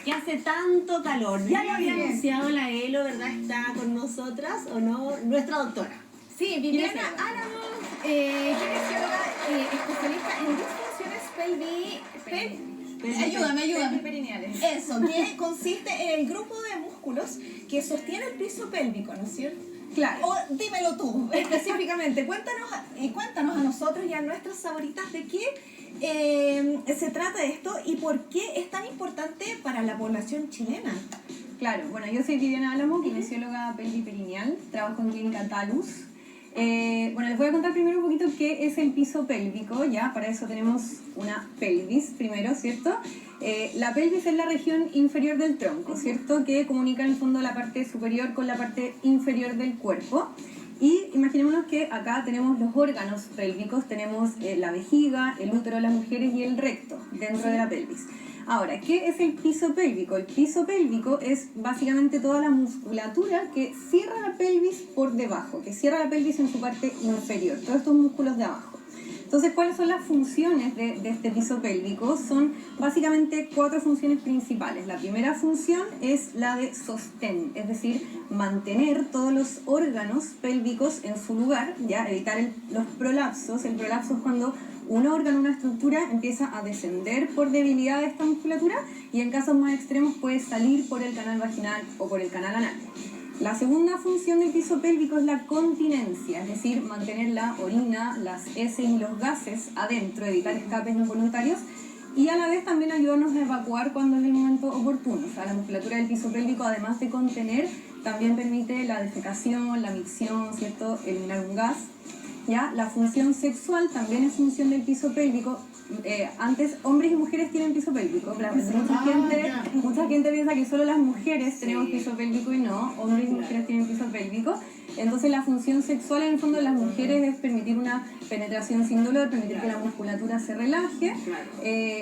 que hace tanto calor. Ya lo había anunciado la Elo, ¿verdad? Está con nosotras, ¿o no? Nuestra doctora. Sí, Viviana Álamo, kinesióloga, especialista en disfunciones Ayúdame. perineales. Eso, que consiste en el grupo de músculos que sostiene el piso pélvico, ¿no es cierto? Claro. O dímelo tú, específicamente, cuéntanos a nosotros y a nuestras favoritas de qué se trata esto y por qué es tan importante para la población chilena. Claro, bueno, yo soy Viviana Álamo, kinesióloga pelviperineal, trabajo en Clínica Talus. Bueno, les voy a contar primero un poquito qué es el piso pélvico, ya, para eso tenemos una pelvis primero, ¿cierto? La pelvis es la región inferior del tronco, ¿cierto? Que comunica en el fondo la parte superior con la parte inferior del cuerpo. Y imaginémonos que acá tenemos los órganos pélvicos, tenemos la vejiga, el útero de las mujeres y el recto dentro de la pelvis. Ahora, ¿qué es el piso pélvico? El piso pélvico es básicamente toda la musculatura que cierra la pelvis por debajo, que cierra la pelvis en su parte inferior, todos estos músculos de abajo. Entonces, ¿cuáles son las funciones de este piso pélvico? Son básicamente 4 funciones principales. La primera función es la de sostén, es decir, mantener todos los órganos pélvicos en su lugar, ya evitar los prolapsos. El prolapso es cuando un órgano, una estructura empieza a descender por debilidad de esta musculatura y en casos más extremos puede salir por el canal vaginal o por el canal anal. La segunda función del piso pélvico es la continencia, es decir, mantener la orina, las heces y los gases adentro, evitar escapes no voluntarios y a la vez también ayudarnos a evacuar cuando es el momento oportuno. O sea, la musculatura del piso pélvico, además de contener, también permite la defecación, la micción, ¿cierto? Eliminar un gas. ¿Ya? La función sexual también es función del piso pélvico. Antes, hombres y mujeres tienen piso pélvico. Mucha gente piensa que solo las mujeres tenemos piso pélvico y no, hombres y mujeres tienen piso pélvico. Entonces la función sexual en el fondo de las mujeres es permitir una penetración sin dolor, permitir que la musculatura se relaje,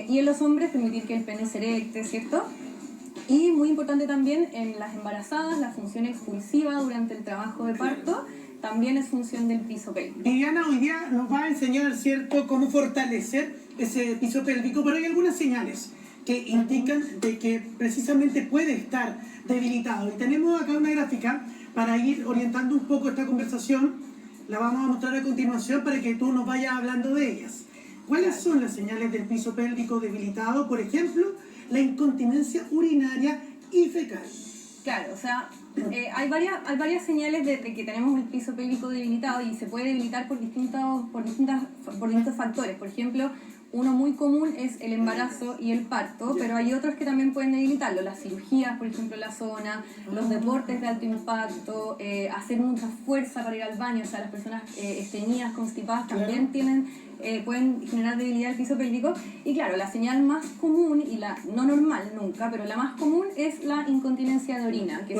y en los hombres permitir que el pene se erecte, ¿cierto? Y muy importante también en las embarazadas, la función expulsiva durante el trabajo de parto también es función del piso pélvico. Viviana hoy día nos va a enseñar, ¿cierto?, cómo fortalecer ese piso pélvico, pero hay algunas señales que indican de que precisamente puede estar debilitado. Y tenemos acá una gráfica para ir orientando un poco esta conversación. La vamos a mostrar a continuación para que tú nos vayas hablando de ellas. ¿Cuáles son las señales del piso pélvico debilitado? Por ejemplo, la incontinencia urinaria y fecal. Claro, o sea, hay varias señales de que tenemos el piso pélvico debilitado y se puede debilitar por distintos factores. Por ejemplo, uno muy común es el embarazo y el parto, pero hay otros que también pueden debilitarlo. Las cirugías, por ejemplo, en la zona, los deportes de alto impacto, hacer mucha fuerza para ir al baño. O sea, las personas estreñidas, constipadas también pueden generar debilidad del piso pélvico. Y claro, la señal más común y la no normal nunca, pero la más común es la incontinencia de orina. Que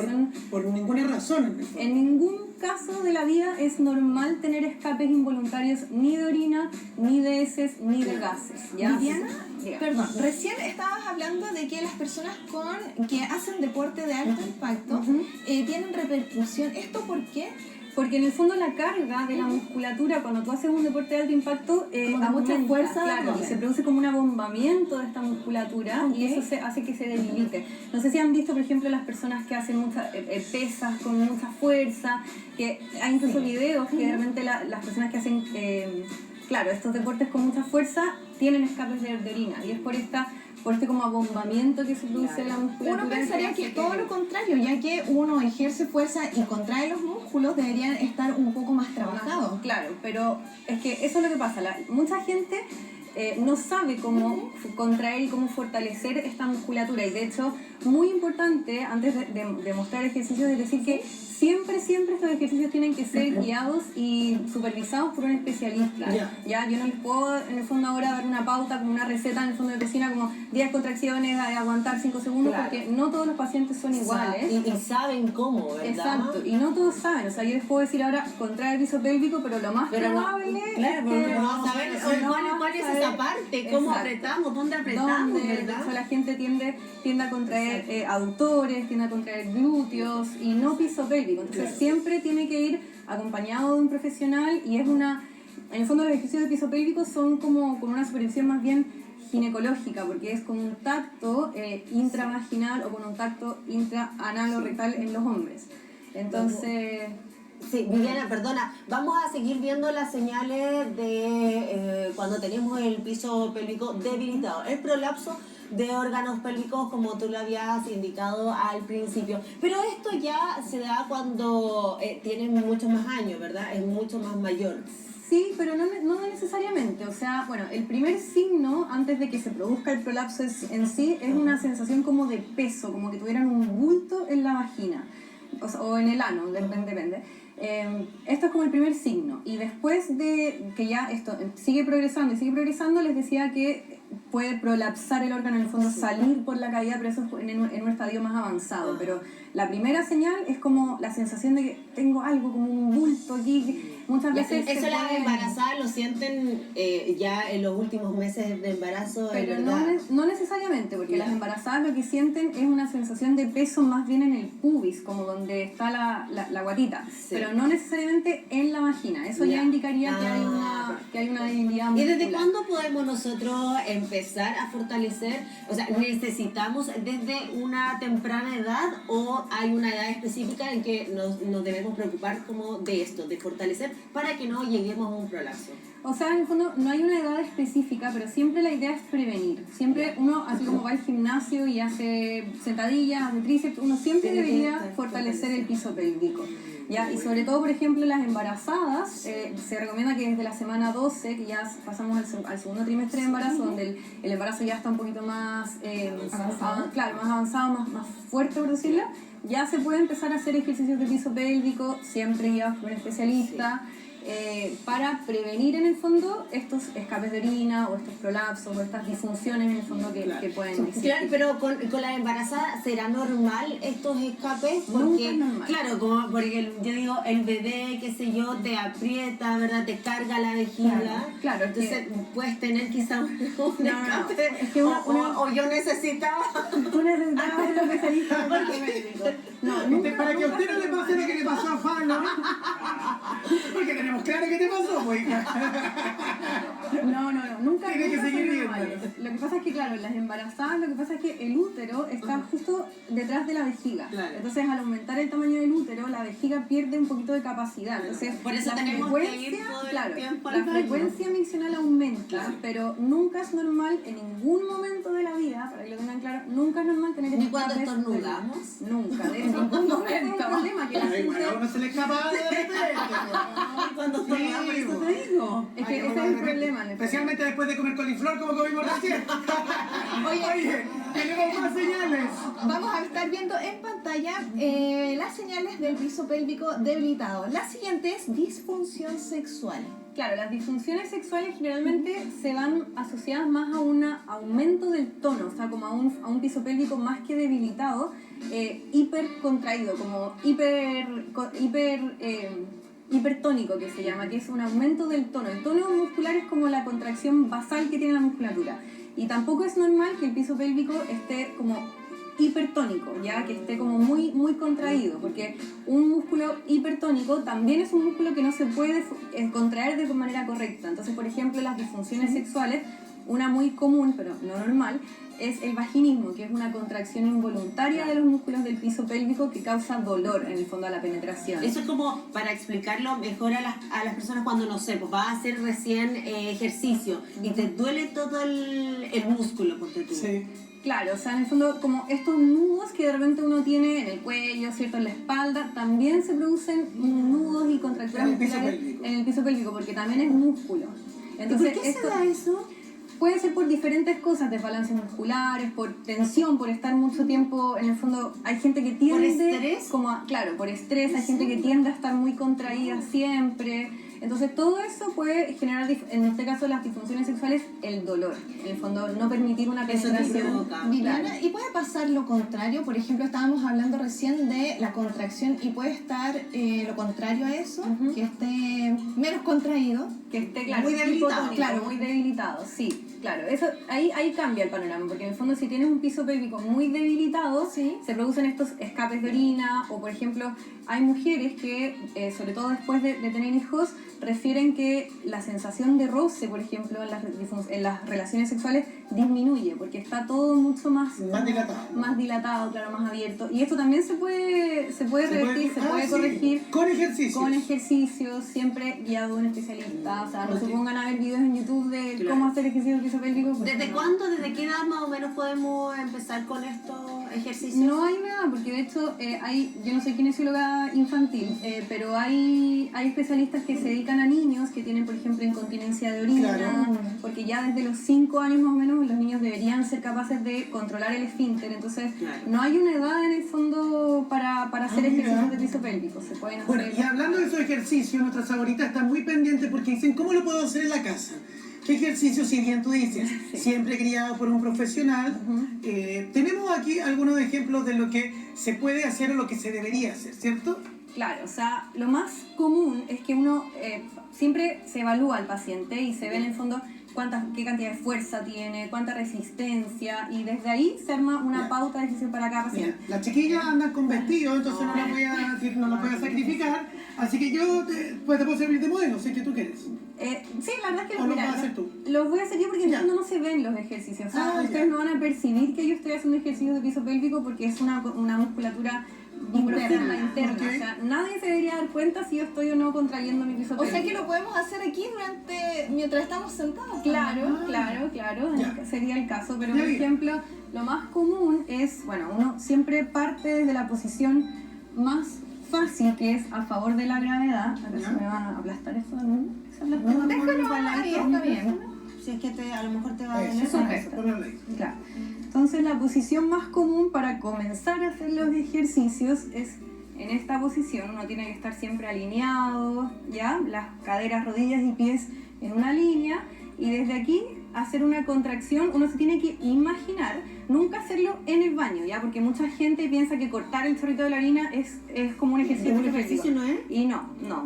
por ninguna razón. En ningún caso de la vida es normal tener escapes involuntarios ni de orina, ni de heces, ni de gases. ¿Ya? Viviana, perdón, recién estabas hablando de que las personas que hacen deporte de alto impacto tienen repercusión. ¿Esto por qué? Porque en el fondo la carga de la musculatura cuando tú haces un deporte de alto impacto da mucha fuerza, claro, y se produce como un abombamiento de esta musculatura y eso hace que se debilite. No sé si han visto, por ejemplo, las personas que hacen muchas pesas con mucha fuerza, que hay incluso videos que realmente las personas que hacen estos deportes con mucha fuerza tienen escapes de orina y es por este como abombamiento que se produce en la musculatura. Uno pensaría que todo lo contrario, ya que uno ejerce fuerza y contrae los músculos, deberían estar un poco más trabajados. Claro, pero es que eso es lo que pasa. Mucha gente no sabe cómo contraer y cómo fortalecer esta musculatura y de hecho, muy importante, antes de mostrar ejercicios, es decir que siempre estos ejercicios tienen que ser guiados y supervisados por un especialista. Ya, yo no les puedo en el fondo ahora dar una pauta como una receta en el fondo de cocina como 10 contracciones, aguantar 5 segundos, porque no todos los pacientes son iguales. Y saben cómo, ¿verdad? Exacto, y no todos saben. O sea, yo les puedo decir ahora contraer el piso pélvico, pero lo más probable es que no saber cuál es esa parte, cómo apretamos, dónde apretamos, ¿verdad? O sea, la gente tiende a contraer aductores, tiende a contraer glúteos y no piso pélvico. Entonces siempre tiene que ir acompañado de un profesional y en el fondo los ejercicios de piso pélvico son como con una supervisión más bien ginecológica, porque es con un tacto intravaginal o con un tacto intraanal o rectal en los hombres. Entonces... Sí, Viviana, perdona, vamos a seguir viendo las señales de cuando tenemos el piso pélvico debilitado. El prolapso de órganos pélvicos, como tú lo habías indicado al principio. Pero esto ya se da cuando tienen muchos más años, ¿verdad? Es mucho más mayor. Sí, pero no necesariamente. O sea, bueno, el primer signo antes de que se produzca el prolapso en sí es una sensación como de peso, como que tuvieran un bulto en la vagina, o en el ano, depende. Esto es como el primer signo. Y después de que ya esto sigue progresando, les decía que puede prolapsar el órgano, en el fondo salir por la cavidad, pero eso es en un estadio más avanzado. Pero la primera señal es como la sensación de que tengo algo, como un bulto aquí. Muchas veces eso las embarazadas lo sienten ya en los últimos meses de embarazo. Pero no necesariamente, porque las embarazadas lo que sienten es una sensación de peso más bien en el pubis, como donde está la guatita, pero no necesariamente en la vagina. Eso ya indicaría que hay una debilidad muscular. ¿Y desde cuándo podemos nosotros empezar a fortalecer? O sea, ¿necesitamos desde una temprana edad o hay una edad específica en que nos debemos preocupar como de esto, de fortalecer para que no lleguemos a un prolapso? O sea, en el fondo no hay una edad específica, pero siempre la idea es prevenir. Siempre uno, así como va al gimnasio y hace sentadillas, hace tríceps, uno siempre debería fortalecer el piso pélvico. ¿Ya? Y sobre todo, por ejemplo, las embarazadas, se recomienda que desde la semana 12, que ya pasamos al segundo trimestre de embarazo, donde el embarazo ya está un poquito más avanzado, claro, más avanzado, más fuerte, por decirlo, ya se puede empezar a hacer ejercicios de piso pélvico, siempre guiados por un especialista, para prevenir en el fondo estos escapes de orina o estos prolapsos o estas disfunciones en el fondo que pueden existir. Claro, pero con la embarazada, ¿será normal estos escapes? Porque, nunca es normal. Claro, porque yo digo, el bebé, qué sé yo, te aprieta, ¿verdad? Te carga la vejiga. Claro, entonces puedes tener quizá un escape. Es que o yo necesitaba. Tú necesitabas un especialista en piso pélvico. No, nunca, para que a usted no le pase lo que le pasó a Juan, ¿no? Porque tenemos claro qué te pasó, pues. No, nunca. Tiene que seguir son viendo. normales. Lo que pasa es que, claro, en las embarazadas, lo que pasa es que el útero está justo detrás de la vejiga. Claro. Entonces, al aumentar el tamaño del útero, la vejiga pierde un poquito de capacidad. Entonces, Por eso tenemos que ir todo el tiempo al la baño. frecuencia miccional aumenta, pero nunca es normal en ningún momento de la vida, para que lo tengan claro, nunca es normal tener Ni cuando escapes estornudamos. Nunca, de hecho, ningún momento. Es un problema que la Ay, bueno, a gente... uno se le escapa de repente. Cuando estornudamos, Sí, eso te digo. Es que ese es el problema. en el fondo. Especialmente después de comer coliflor como comimos recién. Oye, tenemos más señales. Vamos a estar viendo en pantalla las señales del piso pélvico debilitado. La siguiente es disfunción sexual. Claro, las disfunciones sexuales generalmente se van asociadas más a un aumento del tono, o sea, como a un piso pélvico más que debilitado, hipercontraído, como hipertónico que se llama, que es un aumento del tono. El tono muscular es como la contracción basal que tiene la musculatura. Y tampoco es normal que el piso pélvico esté como hipertónico, ya que esté como muy contraído, porque un músculo hipertónico también es un músculo que no se puede contraer de manera correcta. Entonces, por ejemplo, las disfunciones sexuales, una muy común pero no normal es el vaginismo, que es una contracción involuntaria de los músculos del piso pélvico que causa dolor en el fondo a la penetración. Eso es como para explicarlo mejor a las personas cuando, no sé, pues vas a hacer recién ejercicio y te duele todo el músculo, porque tú. Sí. Claro, o sea, en el fondo, como estos nudos que de repente uno tiene en el cuello, ¿cierto? En la espalda, también se producen nudos y contracturas En el piso musculares pélvico. en el piso pélvico, porque también es músculo. Entonces, ¿Y por qué se da eso? puede ser por diferentes cosas, desbalances musculares, por tensión, por estar mucho tiempo, en el fondo, hay gente que tiende... ¿Por estrés? Claro, por estrés, hay gente que tiende a estar muy contraída siempre. Entonces todo eso puede generar, en este caso las disfunciones sexuales, el dolor. En el fondo, no permitir una Eso te penetración. provoca. Viviana, ¿y puede pasar lo contrario? Por ejemplo, estábamos hablando recién de la contracción y puede estar lo contrario a eso, que esté menos contraído. Que esté, claro, Muy debilitado. hipotónico, claro, muy debilitado, sí. Claro, eso ahí cambia el panorama, porque en el fondo si tienes un piso pélvico muy debilitado, Sí. se producen estos escapes de orina, o por ejemplo, hay mujeres que, sobre todo después de tener hijos, refieren que la sensación de roce, por ejemplo, en las relaciones sexuales disminuye, porque está todo mucho más dilatado, claro, más abierto. Y esto también se puede revertir, se puede corregir. Con ejercicios. Con ejercicios, siempre guiado de un especialista. O sea, no se Ok. pongan a ver videos en YouTube de Claro. cómo hacer ejercicios de piso pélvico. porque ¿Desde no. cuándo, desde qué edad más o menos podemos empezar con estos ejercicios? No hay nada, porque de hecho yo no soy kinesióloga infantil, pero hay especialistas que se dedican a niños que tienen, por ejemplo, incontinencia de orina, Claro. porque ya desde los 5 años más o menos los niños deberían ser capaces de controlar el esfínter, entonces Claro. no hay una edad en el fondo para hacer mira. ejercicios de piso pélvico, se pueden hacer. Bueno, y hablando de esos ejercicios, nuestras favoritas están muy pendientes porque dicen, ¿cómo lo puedo hacer en la casa? ¿Qué ejercicio, si bien tú dices, siempre criado por un profesional? Tenemos aquí algunos ejemplos de lo que se puede hacer o lo que se debería hacer, ¿cierto? Claro, o sea, lo más común es que uno siempre se evalúa al paciente y se ve en el fondo qué cantidad de fuerza tiene, cuánta resistencia, y desde ahí se arma una Ya. pauta de ejercicio para cada Mira, paciente. las chiquillas andan con vestido, entonces no las voy a sacrificar, así que yo te puedo servir de modelo, sé que tú quieres. Sí, la verdad es que ¿O lo vas a hacer tú? los voy a hacer yo porque en Ya. el fondo no se ven los ejercicios. O sea, Ah, ustedes ya. no van a percibir que yo estoy haciendo ejercicios de piso pélvico porque es una musculatura interna. Ok. O sea, nadie se debería dar cuenta si yo estoy o no contrayendo mi piso O pélvico. sea que lo podemos hacer aquí mientras estamos sentados. Claro, Ah. claro, Ya. sería el caso, pero Ya por vi. ejemplo, lo más común es, bueno, uno siempre parte desde la posición más fácil, que es a favor de la gravedad. A ver Ya. si me va a aplastar eso, ¿no? ¿Se aplasta? No, Déjalo Para ahí, esto. está bien. Si es que a lo mejor te va a Eso, venir. Eso eso, es. ponlo ahí. Claro. Entonces la posición más común para comenzar a hacer los ejercicios es en esta posición. Uno tiene que estar siempre alineado, ¿ya? Las caderas, rodillas y pies en una línea, y desde aquí hacer una contracción. Uno se tiene que imaginar, nunca hacerlo en el baño, ¿ya? Porque mucha gente piensa que cortar el chorrito de la orina es como un ejercicio. ¿Un pélvico. ejercicio no es? Y no,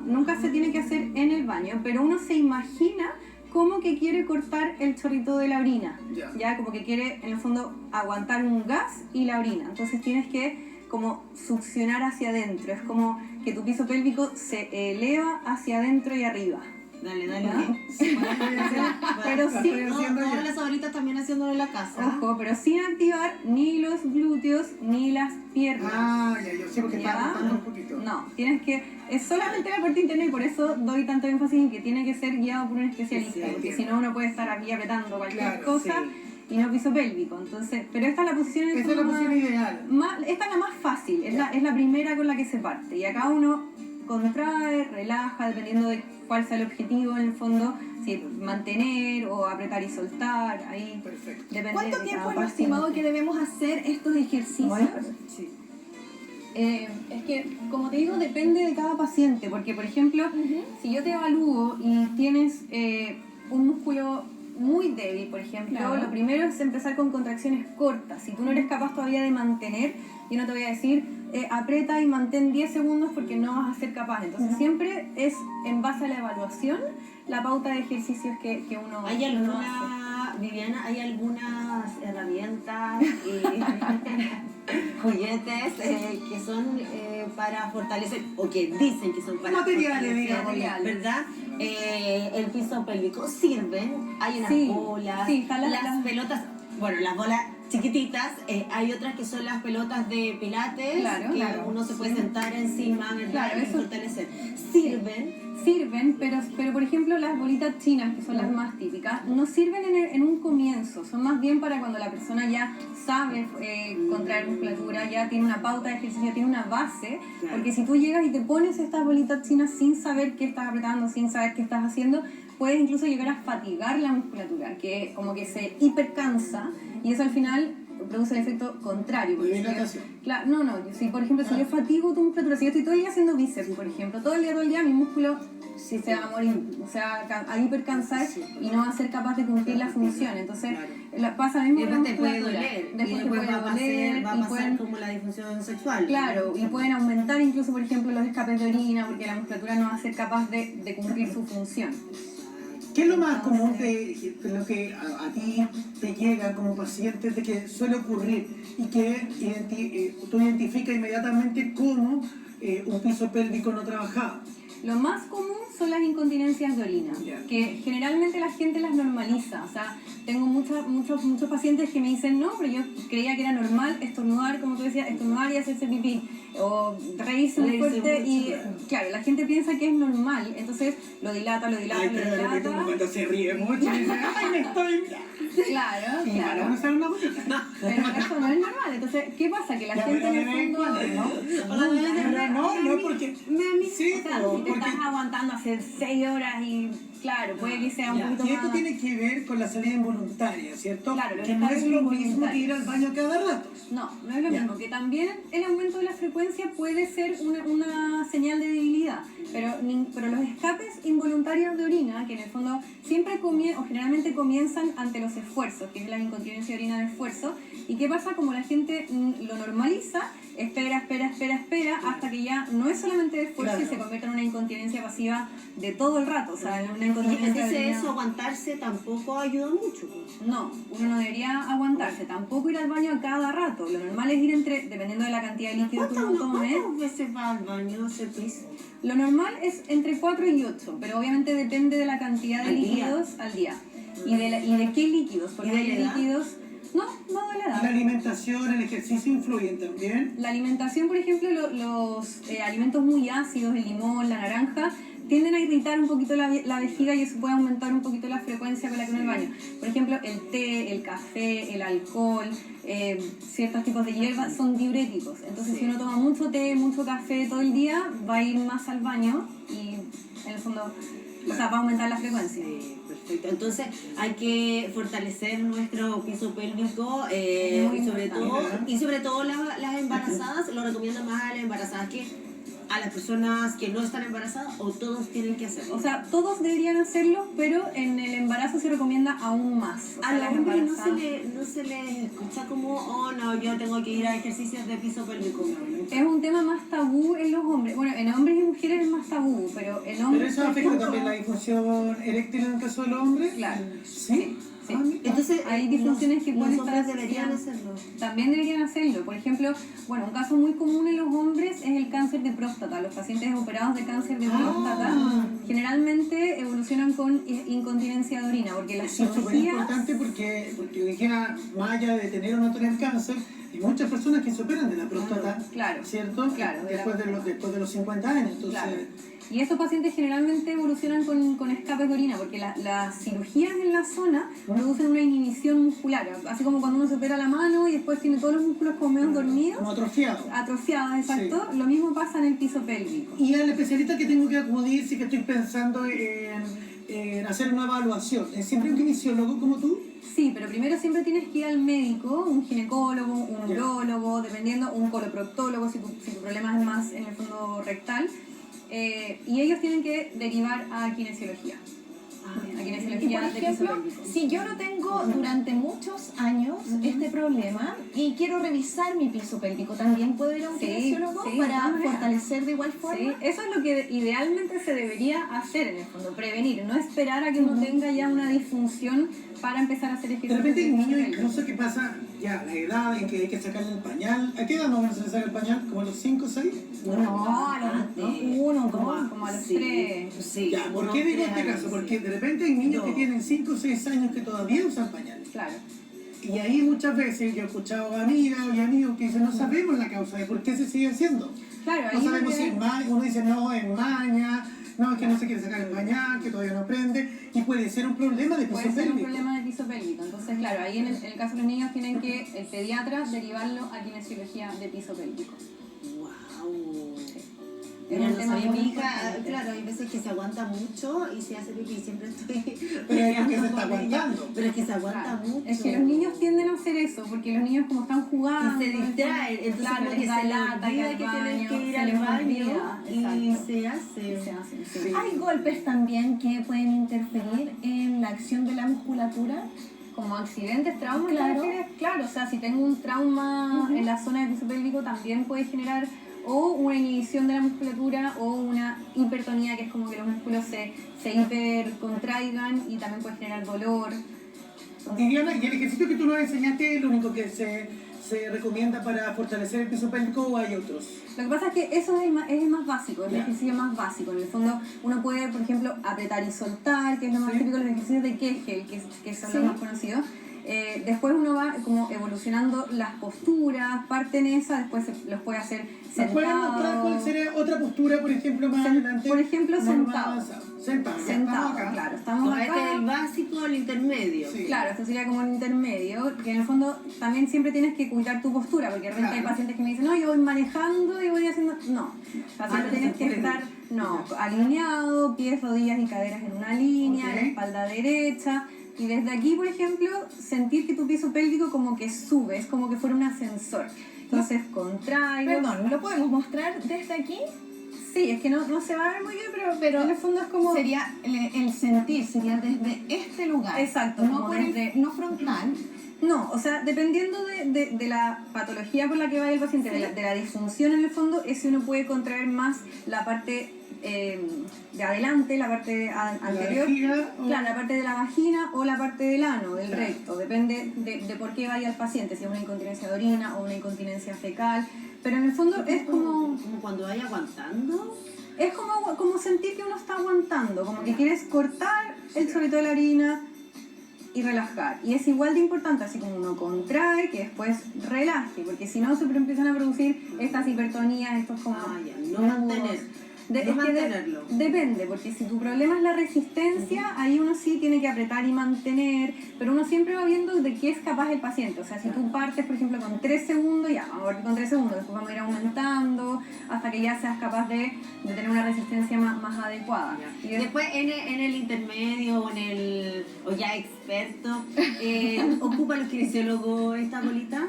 nunca se tiene que hacer en el baño, pero uno se imagina como que quiere cortar el chorrito de la orina, Ya. como que quiere en el fondo aguantar un gas y la orina, entonces tienes que como succionar hacia adentro, es como que tu piso pélvico se eleva hacia adentro y arriba. Dale, dale. ¿Ya? Pero Pero sí, sí, no, las abuelitas también haciéndolo en la casa. Ojo, pero sin activar ni los glúteos ni las piernas. Ah, ya, yo sé porque ¿Ya? estaba contando un poquito. No, tienes que, es solamente la parte interna, y por eso doy tanto énfasis en que tiene que ser guiado por un especialista, Sí, porque entiendo. si no uno puede estar aquí apretando cualquier Claro, cosa y no piso pélvico. Entonces, pero esta es la posición en el Esa es la fondo posición ideal. esta es la más fácil, es Ya. la primera con la que se parte, y acá uno contrae, relaja, dependiendo de cuál sea el objetivo en el fondo, si mantener o apretar y soltar, ahí Perfecto. depende ¿Cuánto de tiempo cada es lo estimado que paciente. debemos hacer estos ejercicios? Sí. Es que, como te digo, depende de cada paciente, porque por ejemplo, si yo te evalúo y tienes un músculo muy débil, por ejemplo, Claro. lo primero es empezar con contracciones cortas. Si tú no eres capaz todavía de mantener, yo no te voy a decir aprieta y mantén 10 segundos porque no vas a ser capaz. Entonces siempre es en base a la evaluación la pauta de ejercicios que uno, ¿Hay uno hace. alguna, Viviana, hay algunas herramientas y juguetes que son para fortalecer, o que dicen que son para Materiales, fortalecer, digamos. ¿verdad? El piso pélvico sirven, hay unas Sí, bolas, sí, están las las- pelotas, bueno, las bolas chiquititas, hay otras que son las pelotas de pilates, Claro, que claro. uno se puede sentar encima, ¿verdad? Claro, Y eso- fortalecer. Sirven. Sirven, pero por ejemplo las bolitas chinas, que son las más típicas, no sirven en un comienzo, son más bien para cuando la persona ya sabe contraer musculatura, ya tiene una pauta de ejercicio, tiene una base, Claro. porque si tú llegas y te pones estas bolitas chinas sin saber qué estás apretando, sin saber qué estás haciendo, puedes incluso llegar a fatigar la musculatura, que como que se hipercansa, y eso al final produce el efecto contrario. porque si yo- Dilatación. Claro, no, si por ejemplo si yo fatigo tu musculatura, si yo estoy todo el día haciendo bíceps, por ejemplo, todo el día, mi músculo se va a morir, o sea, a hipercansar y no va a ser capaz de cumplir la función. Entonces, pasa lo mismo Y con la después te puede musculatura. doler. Después y te después puede va a doler, pasar y pueden, como la disfunción sexual. claro, y pueden aumentar incluso, por ejemplo, los escapes de orina, porque la musculatura no va a ser capaz de cumplir su función. ¿Qué es lo más común de lo que a ti te llega como paciente de que suele ocurrir y que tú identificas inmediatamente como un piso pélvico no trabajado? Lo más común son las incontinencias de orina, Ya. que generalmente la gente las normaliza. O sea, tengo muchos pacientes que me dicen, no, pero yo creía que era normal estornudar, como tú decías, estornudar y hacerse pipí, o reírse muy fuerte, y claro, la gente piensa que es normal, entonces lo dilata. Ay, pero de repente uno cuando se ríe mucho y dice, ¡ay, me estoy! Claro, Y para claro. uno sale una bolita. Pero eso no es normal, entonces, ¿qué pasa? Que la Ya, gente pero en de el vez en fondo... No, porque... Sí, Sí, o sea, pero si te porque... estás aguantando hace 6 horas y claro, puede que sea un poquito Y esto más... tiene que ver con la salida involuntaria, ¿cierto? Claro, lo que que no está es lo mismo involuntario. que ir al baño cada rato. No, no es lo Ya. mismo, que también el aumento de la frecuencia puede ser una señal de debilidad, pero los escapes involuntarios de orina, que en el fondo siempre o generalmente comienzan ante los esfuerzos, que es la incontinencia de orina de esfuerzo, y qué pasa como la gente lo normaliza, espera, hasta que ya no es solamente de esfuerzo Claro. y se convierte en una incontinencia pasiva de todo el rato, o sea, en una incontinencia de Entonces orina. eso, aguantarse tampoco ayuda mucho. Pues. No, uno no debería aguantarse, tampoco ir al baño a cada rato. Lo normal es ir dependiendo de la cantidad de líquido que uno tome. ¿Cuántas veces va al baño ese piso? Lo normal es entre 4 y 8, pero obviamente depende de la cantidad de Al día. líquidos al día. Y de qué líquidos, porque ¿Y de hay la edad? líquidos... No de la edad. La alimentación, el ejercicio influyen también. La alimentación, por ejemplo, los alimentos muy ácidos, el limón, la naranja, tienden a irritar un poquito la vejiga y eso puede aumentar un poquito la frecuencia con la que uno va al baño. Por ejemplo, el té, el café, el alcohol, ciertos tipos de hierba son diuréticos. Entonces, si uno toma mucho té, mucho café todo el día, va a ir más al baño y en el fondo, o sea, va a aumentar la frecuencia. Sí, perfecto. Entonces hay que fortalecer nuestro piso pélvico Muy y sobre todo las embarazadas. Lo recomiendo más a las embarazadas que a las personas que no están embarazadas, o todos tienen que hacerlo. O sea, todos deberían hacerlo, pero en el embarazo se recomienda aún más. O sea, a los las hombres embarazadas- no se les escucha como, oh no, yo tengo que ir a ejercicios de piso pélvico. Es un tema más tabú en los hombres. Bueno, en hombres y mujeres es más tabú, pero en hombres... Pero eso por afecta ejemplo, también la disfunción eréctil en el caso del hombre. Claro. ¿Sí? Sí. Ah, mira. Entonces, Hay disfunciones que pueden los hombres estar deberían asociadas. hacerlo. También deberían hacerlo. Por ejemplo, bueno, un caso muy común en los hombres es el cáncer de próstata. Los pacientes operados de cáncer de próstata generalmente evolucionan con incontinencia de orina, porque las Eso es súper cirugías... importante porque hoy día, más allá de tener o no tener cáncer, hay muchas personas que se operan de la próstata, Claro, ¿cierto? claro, de la Después de los 50 años. Entonces, Claro. Y estos pacientes generalmente evolucionan con escapes de orina, porque las cirugías en la zona producen una inhibición muscular, así como cuando uno se opera la mano y después tiene todos los músculos como medio dormidos, como atrofiado. atrofiados, exacto, lo mismo pasa en el piso pélvico. Y al especialista que tengo que acudir si que estoy pensando en hacer una evaluación, ¿es siempre un kinesiólogo como tú? Sí, pero primero siempre tienes que ir al médico, un ginecólogo, un Ya. urólogo, dependiendo, un coloproctólogo si tu problema es más en el fondo rectal, y ellos tienen que derivar a kinesiología. A Y kinesiología por de piso ejemplo, pélvico. si yo no tengo durante muchos años este problema y quiero revisar mi piso pélvico, ¿también puedo ir a un Sí, kinesiólogo sí, de para todas maneras. fortalecer de igual forma? Sí, eso es lo que idealmente se debería hacer en el fondo, prevenir, no esperar a que uno tenga ya una disfunción para empezar a hacer De ejercicio. repente hay de piso niños pélvico. incluso que pasa ya la edad en que hay que sacarle el pañal. ¿A qué edad más o menos se le saca el pañal? ¿Como a los 5 o 6? No, a los Antes. 1, 2. Como a los Sí, 3. sí, Ya, ¿por unos qué digo 3 este años, caso? sí. Porque de repente hay niños que No. tienen 5 o 6 años que todavía usan pañales. Claro. Y ahí muchas veces yo he escuchado amigas y amigos que dicen no sabemos la causa de por qué se sigue haciendo. Claro, ahí No sabemos lo si que- es maña, uno dice no, es maña, no, es que no se quiere sacar el pañal, que todavía no prende, y puede ser un problema de piso puede ser un pélvico. problema de piso pélvico. Entonces, claro, ahí en el caso de los niños tienen que el pediatra derivarlo a kinesiología de piso pélvico. Wow. Es Mira, un no tema sabía, muy mi hija, importante. claro, hay veces que se aguanta mucho y se hace pipí, siempre estoy Pero es porque se peleando está con ella, aguantando. pero es que se aguanta Claro. mucho. Es que los niños tienden a hacer eso, porque los niños como están jugando... y se distraen, entonces claro, como que les da se les lata ir olvida al que baño, tienen que ir se al les baño olvida, y exacto. se hace. Se hacen, sí. Sí. Hay golpes también que pueden interferir en la acción de la musculatura. Como accidentes, traumas, Claro. claro, o sea, si tengo un trauma en la zona del piso pélvico también puede generar o una inhibición de la musculatura o una hipertonía, que es como que los músculos se hipercontraigan y también puede generar dolor. Y Diana, ¿y el ejercicio que tú nos enseñaste es lo único que se recomienda para fortalecer el piso pélvico o hay otros? Lo que pasa es que eso es el más básico, es el ejercicio más básico. En el fondo uno puede, por ejemplo, apretar y soltar, que es lo más típico de los ejercicios de Kegel, que son los más conocidos. Después uno va como evolucionando las posturas, parte en esa, después los puede hacer ¿Nos pueden mostrar sentado. cuál sería otra postura, por ejemplo, más adelante? Por ejemplo, No, más sentado. avanzado. Sentado. ya, Sentado, estamos acá. claro, estamos Este es el acá. básico, el intermedio. Sí. Claro, esto sería como un intermedio, que en el fondo también siempre tienes que cuidar tu postura, porque de repente hay Claro. pacientes que me dicen, no, yo voy manejando y voy haciendo... No, o sea, siempre no tienes se que puede. estar alineado, pies, rodillas y caderas en una línea, Ok. la espalda derecha. Y desde aquí, por ejemplo, sentir que tu piso pélvico como que sube, es como que fuera un ascensor. Entonces contraigo. Perdón, ¿lo podemos mostrar desde aquí? Sí, es que no se va a ver muy bien, pero en el fondo es como... Sería el sentir, sería desde este lugar. Exacto, No, como por el- desde- no frontal. No, o sea, dependiendo de la patología por la que vaya el paciente, de la disfunción en el fondo, ese uno puede contraer más la parte de adelante, la parte anterior, vejiga o- claro, la parte de la vagina o la parte del ano, del Claro. recto, depende de por qué vaya el paciente, si es una incontinencia de orina o una incontinencia fecal, pero en el fondo es como... Como cuando vaya aguantando. Es como sentir que uno está aguantando, como que quieres cortar el chorrito de la harina y relajar. Y es igual de importante, así como uno contrae, que después relaje, porque si no se empiezan a producir estas hipertonías, estos como... Ah, ya, no nudos. mantener. No Es que mantenerlo. depende, porque si tu problema es la resistencia, ahí uno sí tiene que apretar y mantener, pero uno siempre va viendo de qué es capaz el paciente. O sea, si tú partes, por ejemplo, con 3 segundos, ya, vamos a ver con 3 segundos, después vamos a ir aumentando hasta que ya seas capaz de tener una resistencia más adecuada. Y Después en el intermedio o ya experto, ¿ocupa los kinesiólogos esta bolita?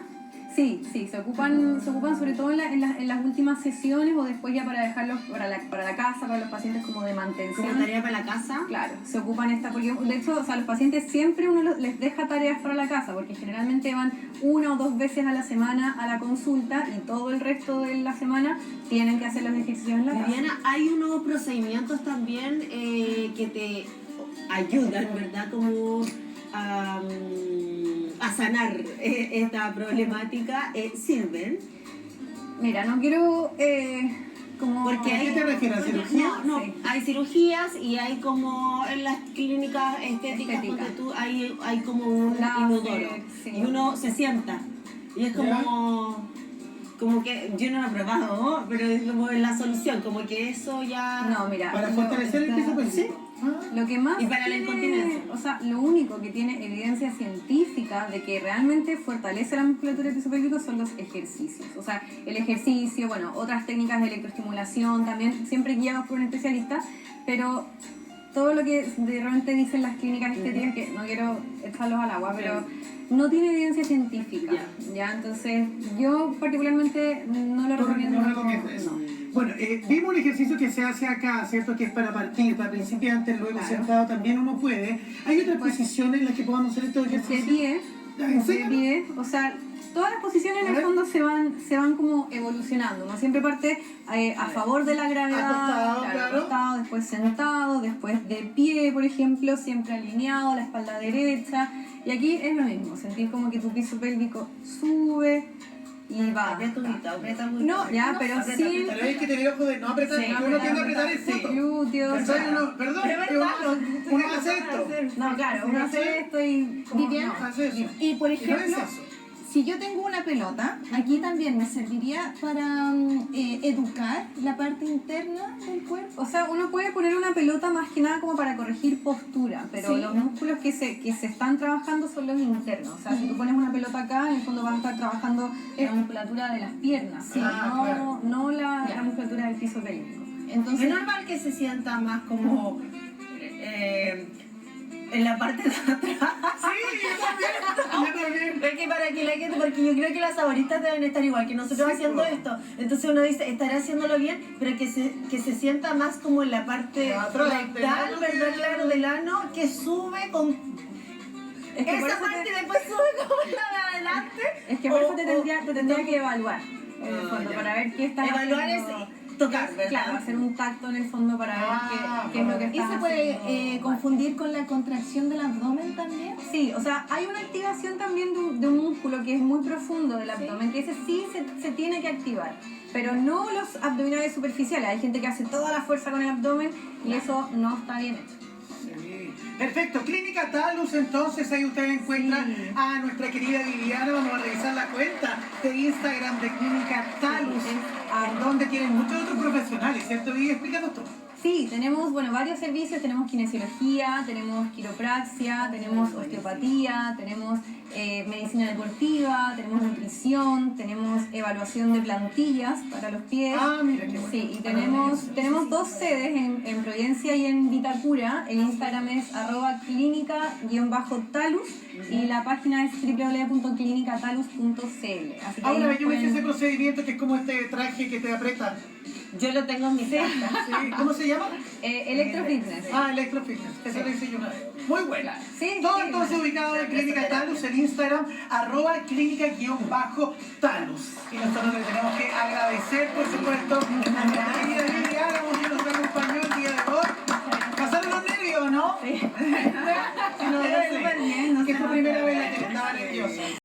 Sí, se ocupan sobre todo en las últimas sesiones o después ya para dejarlos para la casa, para los pacientes como de mantención. Como tarea para la casa. Claro, se ocupan porque de hecho, o sea, los pacientes siempre uno les deja tareas para la casa, porque generalmente van 1 o 2 veces a la semana a la consulta y todo el resto de la semana tienen que hacer los ejercicios en la casa. Viviana, hay unos procedimientos también que te ayudan, ¿verdad? Como a sanar esta problemática. ¿Sirven? Mira, no quiero como... Porque ¿A qué te refieres? ¿A cirugía? No, Sí. hay cirugías y hay como en las clínicas estéticas Estética. donde tú hay como un Láser, inodoro sí. y uno se sienta y es como que yo no lo he probado, pero es como la solución, como que eso ya... No, mira, Para fortalecer el piso pélvico. lo que más Y para la tiene- incontinencia. o sea, lo único que tiene evidencia científica de que realmente fortalece la musculatura del piso pélvico son los ejercicios. O sea, el ejercicio, bueno, otras técnicas de electroestimulación también, siempre guiados por un especialista, pero todo lo que de repente dicen las clínicas estéticas, que no quiero echarlos al agua, pero no tiene evidencia científica. Ya, entonces yo particularmente no lo recomiendo. No recomiendo eso. Bueno, vimos un ejercicio que se hace acá, ¿cierto? Que es para partir, para principiantes, luego Claro. sentado también uno puede. ¿Hay otras posiciones en las que podamos hacer estos De ejercicios? pie, Ya, de enséñanos. pie, o sea, todas las posiciones A en el ver. fondo se van como evolucionando. Uno siempre parte a favor de la gravedad, Acostado, claro. acostado, después sentado, después de pie, por ejemplo, siempre alineado, la espalda derecha. Y aquí es lo mismo, sentir como que tu piso pélvico sube y va. Aprieta muy No, ya, pero aprieta, sin aprieta. Pero hay que tener ojo de no apretar, Sí, porque uno tiende a apretar el foto. glúteos. ¿Cachai? Perdón, que uno hace esto. No, claro, uno hace esto y... como- Viviana, no. Hace eso. Y por Y no es ejemplo, eso. si yo tengo una pelota, aquí también me serviría para educar la parte interna del cuerpo. O sea, uno puede poner una pelota más que nada como para corregir postura, pero Sí. los músculos que se están trabajando son los internos. O sea, si tú pones una pelota acá, en el fondo vas a estar trabajando la musculatura de las piernas, claro. no la musculatura del piso pélvico. Entonces, Es normal que se sienta más como en la parte de atrás. Yo también. Porque para que la gente, porque yo creo que las saboristas deben estar igual que nosotros Sí, haciendo pues. esto. Entonces uno dice, estaré haciéndolo bien, pero que se sienta más como en la parte De atrás, rectal, del ano, ¿verdad? que- Claro, del ano, que sube con Es que por esa eso parte y después sube como la de adelante. Es que por eso O- te tendría que evaluar. en el fondo, ya. para ver qué estás Evaluar haciendo. es tocar, ¿verdad? Claro, hacer un tacto en el fondo para ver qué es lo que ¿Y estás se puede haciendo. confundir con la contracción del abdomen también? Sí, o sea, hay una activación también de un músculo que es muy profundo del abdomen, que ese sí se tiene que activar, pero no los abdominales superficiales. Hay gente que hace toda la fuerza con el abdomen y eso no está bien hecho. Sí. Perfecto, Clínica Talus, entonces ahí ustedes encuentran Sí. a nuestra querida Viviana. Vamos a revisar la cuenta de Instagram de Clínica Talus, en donde tienen muchos otros profesionales, ¿cierto? Y explícanos tú. Sí, tenemos varios servicios, tenemos kinesiología, tenemos quiropraxia, tenemos osteopatía, tenemos medicina deportiva, tenemos nutrición, tenemos evaluación de plantillas para los pies. Mira qué bueno. Sí, y tenemos dos sedes en Providencia y en Vitacura. El Instagram es @clínica_talus y la página es www.clinicatalus.cl. Así que ahí Ahora, nos yo me hice pueden- ese procedimiento que es como este traje que te aprieta. Yo lo tengo en mi casa. Sí, ¿cómo se llama? Electrofitness. Electrofitness. Eso lo hice yo una vez. Muy buena. Sí, Todo sí, entonces bueno. ubicado en Clínica Talus, en Instagram, @clínica_talus. Y nosotros le tenemos que agradecer, por supuesto, a nuestra querida Viviana, que nos acompañó el día de hoy. ¿Pasaron los nervios, no? Sí. Sí, no, Pero súper bien, no que se es tu nota. primera vez la que estaba nerviosa.